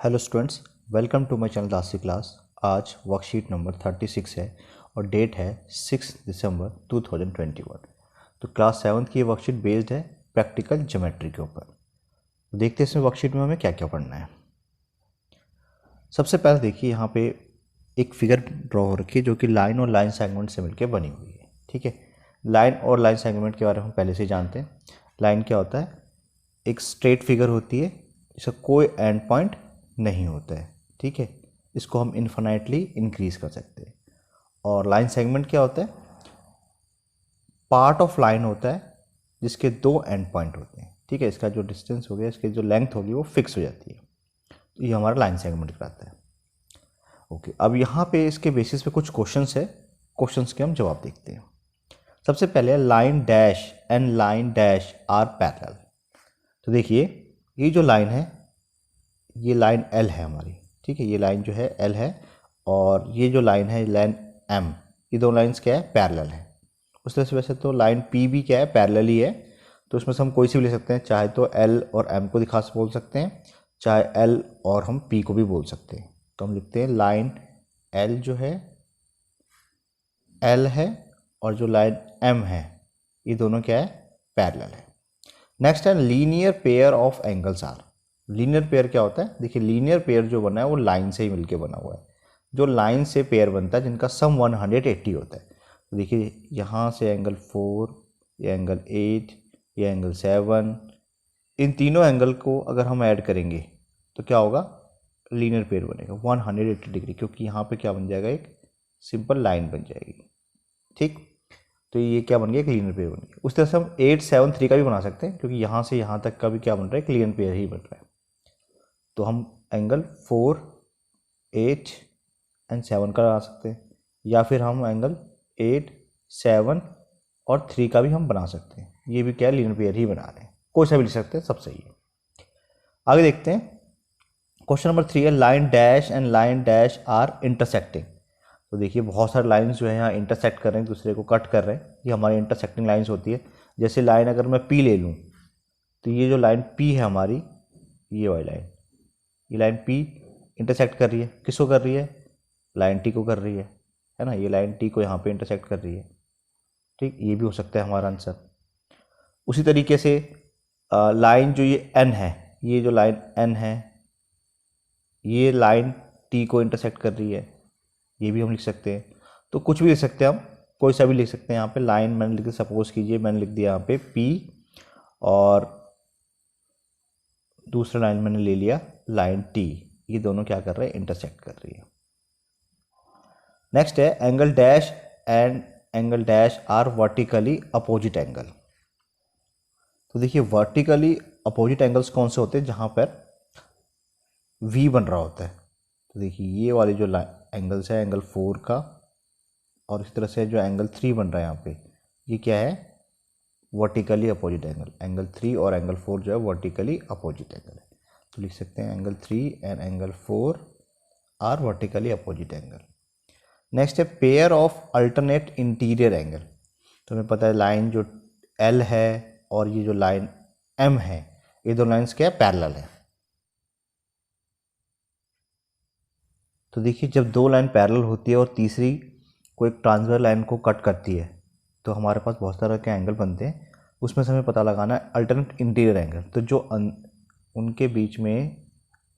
Hello students, welcome to my channel Rashi class. आज worksheet number 36 है और डेट है 6 दिसंबर 2021। तो क्लास 7 की ये वर्कशीट बेस्ड है प्रैक्टिकल ज्योमेट्री के ऊपर। तो देखते हैं इसमें वर्कशीट में हमें क्या क्या पढ़ना है। सबसे पहले देखिए, यहाँ पे एक फिगर ड्रॉ हो रखी है जो कि लाइन और लाइन सेगमेंट से मिलकर बनी हुई है। ठीक है, लाइन और लाइन सेगमेंट के बारे में हम पहले से ही जानते हैं। लाइन क्या होता है? एक स्ट्रेट फिगर होती है जिसका कोई एंड पॉइंट नहीं होता है। ठीक है, इसको हम इन्फिनाइटली इंक्रीज कर सकते हैं। और लाइन सेगमेंट क्या होता है? पार्ट ऑफ लाइन होता है जिसके दो एंड पॉइंट होते हैं। ठीक है, इसका जो डिस्टेंस हो गया, इसकी जो लेंथ होगी वो फिक्स हो जाती है। तो ये हमारा लाइन सेगमेंट कहलाता है। ओके, अब यहाँ पे इसके बेसिस पे कुछ क्वेश्चंस है। क्वेश्चंस के हम जवाब देखते हैं। सबसे पहले line dash and line dash are parallel. तो देखिए, ये जो लाइन है ये लाइन एल है हमारी। ठीक है, ये लाइन जो है एल है और ये जो लाइन है लाइन एम, ये दो लाइंस क्या है? पैरेलल है। उस तरह से वैसे तो लाइन पी भी क्या है? पैरेलल ही है। तो उसमें से हम कोई सी भी ले सकते हैं, चाहे तो एल और एम को दिखा बोल सकते हैं, चाहे एल और हम पी को भी बोल सकते हैं। तो हम लिखते हैं लाइन एल जो है एल है और जो लाइन एम है ये दोनों क्या है? पैरेलल है। नेक्स्ट है linear pair of angles are. Linear pair क्या होता है? देखिए, लीनियर पेयर जो बना है वो लाइन से ही मिलके बना हुआ है। जो लाइन से पेयर बनता है जिनका सम 180 होता है। तो देखिए, यहाँ से एंगल 4, ये एंगल 8, ये एंगल 7, इन तीनों एंगल को अगर हम ऐड करेंगे तो क्या होगा? लीनियर पेयर बनेगा 180 डिग्री, क्योंकि यहाँ पे क्या बन जाएगा? एक सिंपल लाइन बन जाएगी। ठीक, तो ये क्या बन गया? एक लीनियर पेयर बन गया। उस तरह से हम 8, 7, 3 का भी बना सकते हैं, क्योंकि यहाँ से यहाँ तक का भी क्या बन रहा है? एक लीनियर पेयर ही बन रहा है। तो हम एंगल 4, 8 एंड 7 का बना सकते हैं, या फिर हम एंगल 8, 7 और 3 का भी हम बना सकते हैं। ये भी क्या है? लीनियर पेयर ही बना रहे हैं। कोई सा भी लिख सकते हैं, सब सही है। आगे देखते हैं। क्वेश्चन नंबर 3 है line dash and line dash are intersecting. तो देखिए, बहुत सारे लाइंस जो है यहाँ इंटरसेक्ट कर रहे हैं, दूसरे को कट कर रहे हैं। ये हमारी इंटरसेक्टिंग लाइंस होती है। जैसे लाइन अगर मैं पी ले लूँ तो ये जो लाइन पी है हमारी, ये वाली लाइन, ये लाइन पी इंटरसेक्ट कर रही है। किसको कर रही है? लाइन टी को कर रही है ना। ये लाइन टी को यहाँ पे इंटरसेक्ट कर रही है। ठीक, ये भी हो सकता है हमारा आंसर। उसी तरीके से लाइन जो ये एन है, ये जो लाइन एन है ये लाइन टी को इंटरसेक्ट कर रही है, ये भी हम लिख सकते हैं। तो कुछ भी लिख सकते हैं हम, कोई सा भी लिख सकते हैं। यहाँ पे लाइन मैंने लिख, सपोज कीजिए मैंने लिख दिया यहाँ पे पी, और दूसरा लाइन मैंने ले लिया लाइन टी। ये दोनों क्या कर रहे हैं? इंटरसेक्ट कर रही है। नेक्स्ट है angle dash and angle dash are vertically opposite angle. तो देखिए, वर्टिकली अपोजिट एंगल्स कौन से होते हैं? जहाँ पर वी बन रहा होता है। तो देखिए, ये वाली जो एंगल्स है एंगल 4 का, और इस तरह से जो एंगल 3 बन रहा है यहाँ पे, ये क्या है? Vertically opposite angle. एंगल 3 और एंगल 4 जो है वर्टिकली अपोजिट एंगल है। तो लिख सकते हैं angle 3 and angle 4 are vertically opposite angle. Next है pair of alternate interior angle. तो हमें पता है लाइन जो एल है और ये जो लाइन एम है, ये दो लाइन्स क्या है? पैरेलल है। तो देखिए, जब दो लाइन पैरेलल होती है और तीसरी कोई ट्रांसवर्स लाइन को कट करती है तो हमारे पास बहुत तरह के एंगल बनते हैं। उसमें से हमें पता लगाना है अल्टरनेट इंटीरियर एंगल। तो जो उनके बीच में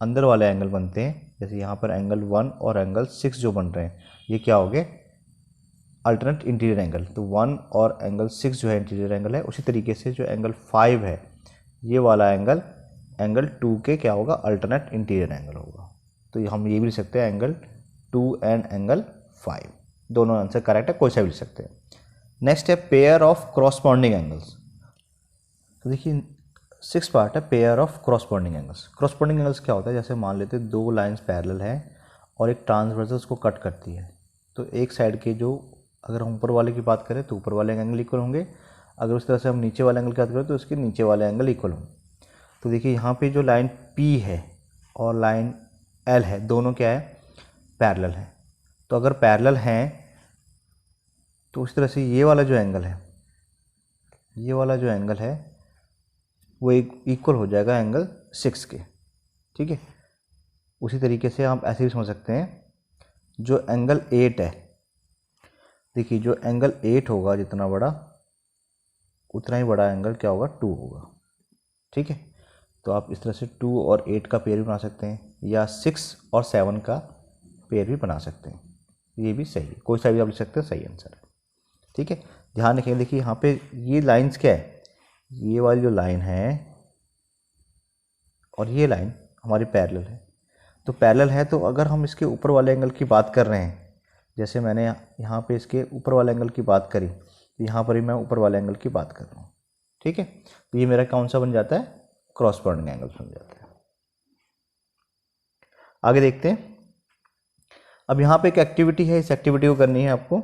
अंदर वाले एंगल बनते हैं, जैसे यहाँ पर एंगल 1 और एंगल 6 जो बन रहे हैं, ये क्या हो गए? Alternate interior angle. तो 1 और एंगल 6 जो है इंटीरियर एंगल है। उसी तरीके से जो एंगल 5 है, ये वाला एंगल एंगल 2 के क्या होगा? अल्टरनेट इंटीरियर एंगल होगा। तो हम ये भी लिख सकते हैं एंगल 2 एंड एंगल 5। दोनों आंसर करेक्ट है, कोई सा भी लिख सकते हैं। नेक्स्ट है पेयर ऑफ क्रॉसपॉन्डिंग एंगल्स। तो देखिए, 6 पार्ट है pair of corresponding angles. Corresponding angles क्या होता है? जैसे मान लेते हैं दो लाइंस पैरेलल हैं और एक ट्रांसवर्सल को कट करती है। तो एक साइड के जो, अगर हम ऊपर वाले की बात करें तो ऊपर वाले एंगल इक्वल होंगे, अगर उस तरह से हम नीचे वाले एंगल की बात करें तो उसके नीचे वाले एंगल इक्वल होंगे। तो देखिए, यहाँ पे जो लाइन पी है और लाइन एल है, दोनों क्या है? पैरेलल है। तो अगर पैरेलल हैं तो उस तरह से ये वाला जो एंगल है, ये वाला जो एंगल है वो एक इक्वल हो जाएगा एंगल 6 के। ठीक है, उसी तरीके से हम ऐसे भी समझ सकते हैं, जो एंगल 8 है, देखिए जो एंगल 8 होगा जितना बड़ा, उतना ही बड़ा एंगल क्या होगा, 2 होगा। ठीक है, तो आप इस तरह से 2 और 8 का पेयर भी बना सकते हैं, या 6 और 7 का पेयर भी बना सकते हैं। ये भी सही है, कोई सा भी आप लिख सकते हैं, सही आंसर है। ठीक है, ध्यान रखें, देखिए यहाँ पे ये लाइंस क्या है, ये वाली जो लाइन है और ये लाइन हमारी पैरेलल है। तो पैरेलल है, तो अगर हम इसके ऊपर वाले एंगल की बात कर रहे हैं, जैसे मैंने यहाँ पे इसके ऊपर वाले एंगल की बात करी, तो यहाँ पर ही मैं ऊपर वाले एंगल की बात कर रहा हूँ। ठीक है, तो ये मेरा कौन सा बन जाता है, क्रॉसपोंडिंग एंगल बन जाता है। आगे देखते हैं। अब यहाँ पे एक एक्टिविटी है, इस एक्टिविटी को करनी है आपको।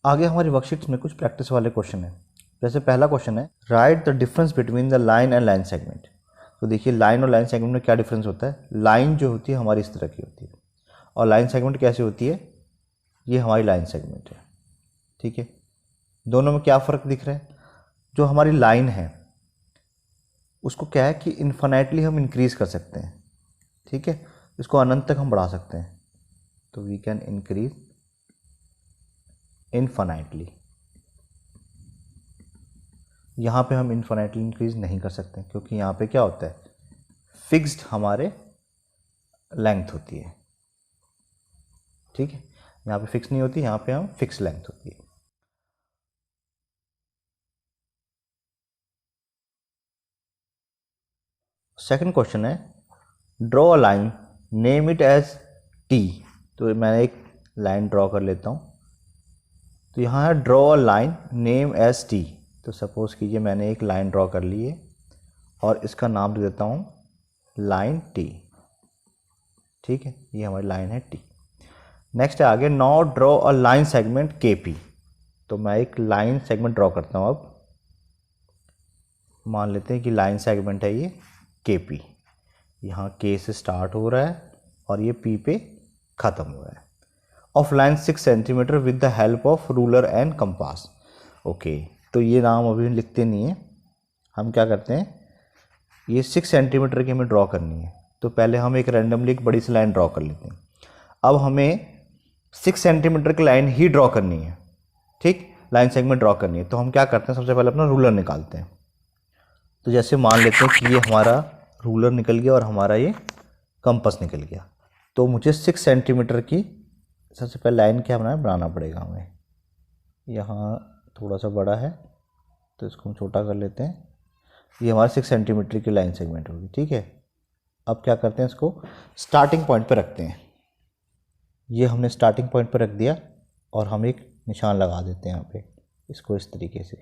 आगे हमारी वर्कशीट्स में कुछ प्रैक्टिस वाले क्वेश्चन है। जैसे पहला क्वेश्चन है, right the difference between the line and line segment. तो देखिए लाइन और लाइन सेगमेंट में क्या डिफरेंस होता है। लाइन जो होती है हमारी इस तरह की होती है, और लाइन सेगमेंट कैसे होती है, ये हमारी लाइन सेगमेंट है। ठीक है, दोनों में क्या फ़र्क दिख रहा है, जो हमारी लाइन है उसको क्या है कि इन्फिनिटली हम इंक्रीज़ कर सकते हैं। ठीक है, इसको अनंत तक हम बढ़ा सकते हैं, तो वी कैन इंक्रीज इन्फिनिटली। यहाँ पे हम इन्फिनिटली इंक्रीज नहीं कर सकते, क्योंकि यहाँ पे क्या होता है, फिक्स्ड हमारे लेंथ होती है। ठीक है, यहाँ पे फिक्स नहीं होती, यहाँ पे हम फिक्स लेंथ होती है। सेकंड क्वेश्चन है, draw a line, name it as T. तो मैं एक लाइन ड्रॉ कर लेता हूँ। तो यहाँ है draw a line, name as T. तो सपोज कीजिए मैंने एक लाइन ड्रॉ कर ली है और इसका नाम दे देता हूँ लाइन टी। ठीक है, ये हमारी लाइन है टी। नेक्स्ट है आगे, now draw a line segment के पी। तो मैं एक लाइन सेगमेंट ड्रॉ करता हूँ। अब मान लेते हैं कि लाइन सेगमेंट है ये के पी। यहाँ के से स्टार्ट हो रहा है और ये पी पे ख़त्म हो रहा है। Of line 6 centimetre with the help of ruler and compass. Okay, तो ये नाम अभी लिखते नहीं है, हम क्या करते हैं, ये 6 सेंटीमीटर की हमें ड्रॉ करनी है। तो पहले हम एक रैंडमली एक बड़ी सी लाइन ड्रॉ कर लेते हैं। अब हमें 6 सेंटीमीटर की लाइन ही ड्रॉ करनी है। ठीक, लाइन सेगमेंट ड्रॉ करनी है, तो हम क्या करते हैं, सबसे पहले अपना रूलर निकालते हैं। तो जैसे मान लेते हैं कि ये हमारा रूलर निकल गया और हमारा ये कंपास निकल गया। तो मुझे 6 सेंटीमीटर की सबसे पहले लाइन क्या बनाना पड़ेगा हमें। यहाँ थोड़ा सा बड़ा है तो इसको हम छोटा कर लेते हैं। ये हमारा 6 सेंटीमीटर की लाइन सेगमेंट होगी। ठीक है, अब क्या करते हैं, इसको स्टार्टिंग पॉइंट पर रखते हैं। ये हमने स्टार्टिंग पॉइंट पर रख दिया और हम एक निशान लगा देते हैं यहाँ पे, इसको इस तरीके से।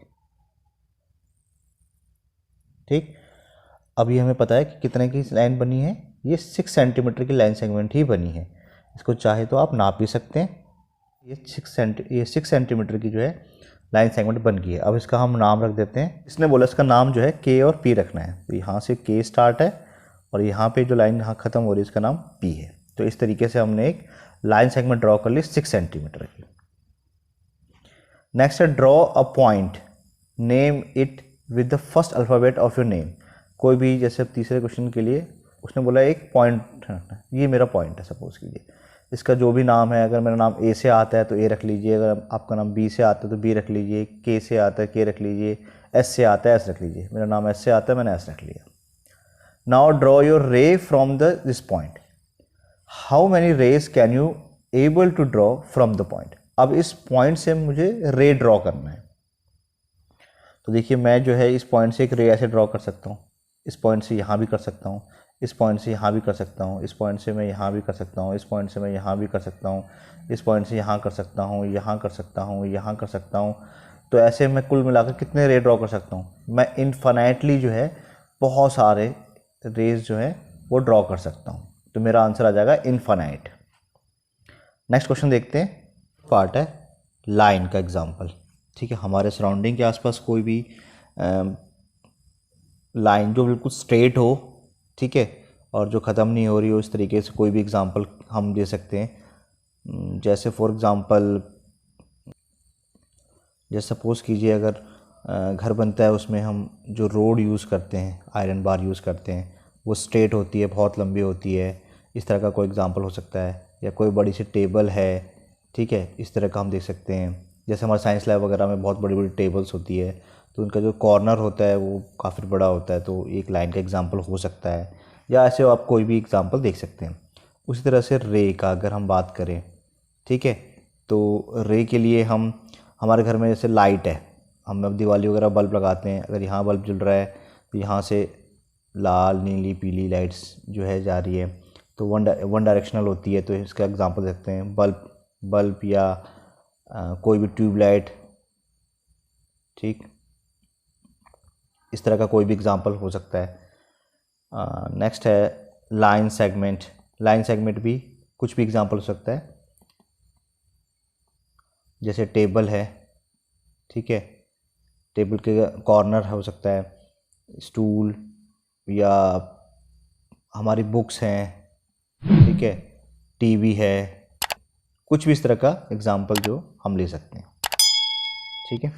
ठीक, अब ये हमें पता है कि कितने की लाइन बनी है, ये 6 सेंटीमीटर की लाइन सेगमेंट ही बनी है। इसको चाहे तो आप नाप भी सकते हैं। ये 6 सेंटीमीटर की जो है लाइन सेगमेंट बन गई है। अब इसका हम नाम रख देते हैं। इसने बोला इसका नाम जो है के और पी रखना है। तो यहाँ से के स्टार्ट है और यहाँ पे जो लाइन यहाँ ख़त्म हो रही है इसका नाम पी है। तो इस तरीके से हमने एक लाइन सेगमेंट ड्रॉ कर ली 6 सेंटीमीटर की। नेक्स्ट है draw a point, name it with the first alphabet of your name. कोई भी, जैसे तीसरे क्वेश्चन के लिए उसने बोला एक पॉइंट रखना है। ये मेरा पॉइंट है, सपोज कीजिए। इसका जो भी नाम है, अगर मेरा नाम ए से आता है तो ए रख लीजिए, अगर आपका नाम बी से आता है तो बी रख लीजिए, के से आता है के रख लीजिए, एस से आता है एस रख लीजिए। मेरा नाम एस से आता है, मैंने एस रख लिया। Now draw your ray from the this point. How many rays can you able to draw from the point. अब इस पॉइंट से मुझे रे ड्रॉ करना है। तो देखिए मैं जो है इस पॉइंट से एक रे ऐसे ड्रॉ कर सकता हूँ, इस पॉइंट से यहाँ भी कर सकता हूँ, इस पॉइंट से यहाँ भी कर सकता हूँ, इस पॉइंट से मैं यहाँ भी कर सकता हूँ, इस पॉइंट से मैं यहाँ भी कर सकता हूँ, इस पॉइंट से यहाँ कर सकता हूँ, यहाँ कर सकता हूँ, यहाँ कर सकता हूँ। तो ऐसे मैं कुल मिलाकर कितने रे ड्रॉ कर सकता हूँ, मैं इनफाइनाइटली जो है बहुत सारे रेज जो है वो ड्रॉ कर सकता हूँ। तो मेरा आंसर आ जाएगा इनफाइनाइट। नेक्स्ट क्वेश्चन देखते हैं, पार्ट है लाइन का एग्जाम्पल। ठीक है, हमारे सराउंडिंग के आसपास कोई भी लाइन जो बिल्कुल स्ट्रेट हो, ठीक है, और जो ख़त्म नहीं हो रही हो, इस तरीके से कोई भी एग्जांपल हम दे सकते हैं। जैसे फॉर एग्जांपल, जैसे सपोज़ कीजिए अगर घर बनता है उसमें हम जो रोड यूज़ करते हैं, आयरन बार यूज़ करते हैं, वो स्ट्रेट होती है, बहुत लंबी होती है, इस तरह का कोई एग्जांपल हो सकता है। या कोई बड़ी सी टेबल है, ठीक है, इस तरह का हम देख सकते हैं। जैसे हमारे साइंस लैब वगैरह में बहुत बड़ी बड़ी टेबल्स होती है, तो उनका जो कॉर्नर होता है वो काफ़ी बड़ा होता है, तो एक लाइन का एग्जांपल हो सकता है। या ऐसे आप कोई भी एग्जांपल देख सकते हैं। उसी तरह से रे का अगर हम बात करें, ठीक है, तो रे के लिए हम हमारे घर में जैसे लाइट है, हम अब दिवाली वगैरह बल्ब लगाते हैं, अगर यहाँ बल्ब जल रहा है तो यहाँ से लाल नीली पीली लाइट्स जो है जा रही है, तो वन डायरेक्शनल होती है। तो इसका एग्जांपल देखते हैं, बल्ब या कोई भी ट्यूबलाइट, ठीक, इस तरह का कोई भी एग्जांपल हो सकता है। नेक्स्ट है लाइन सेगमेंट। लाइन सेगमेंट भी कुछ भी एग्जांपल हो सकता है, जैसे टेबल है, ठीक है, टेबल के कॉर्नर हो सकता है, स्टूल, या हमारी बुक्स हैं, ठीक है, टीवी है, कुछ भी इस तरह का एग्जांपल जो हम ले सकते हैं, ठीक है।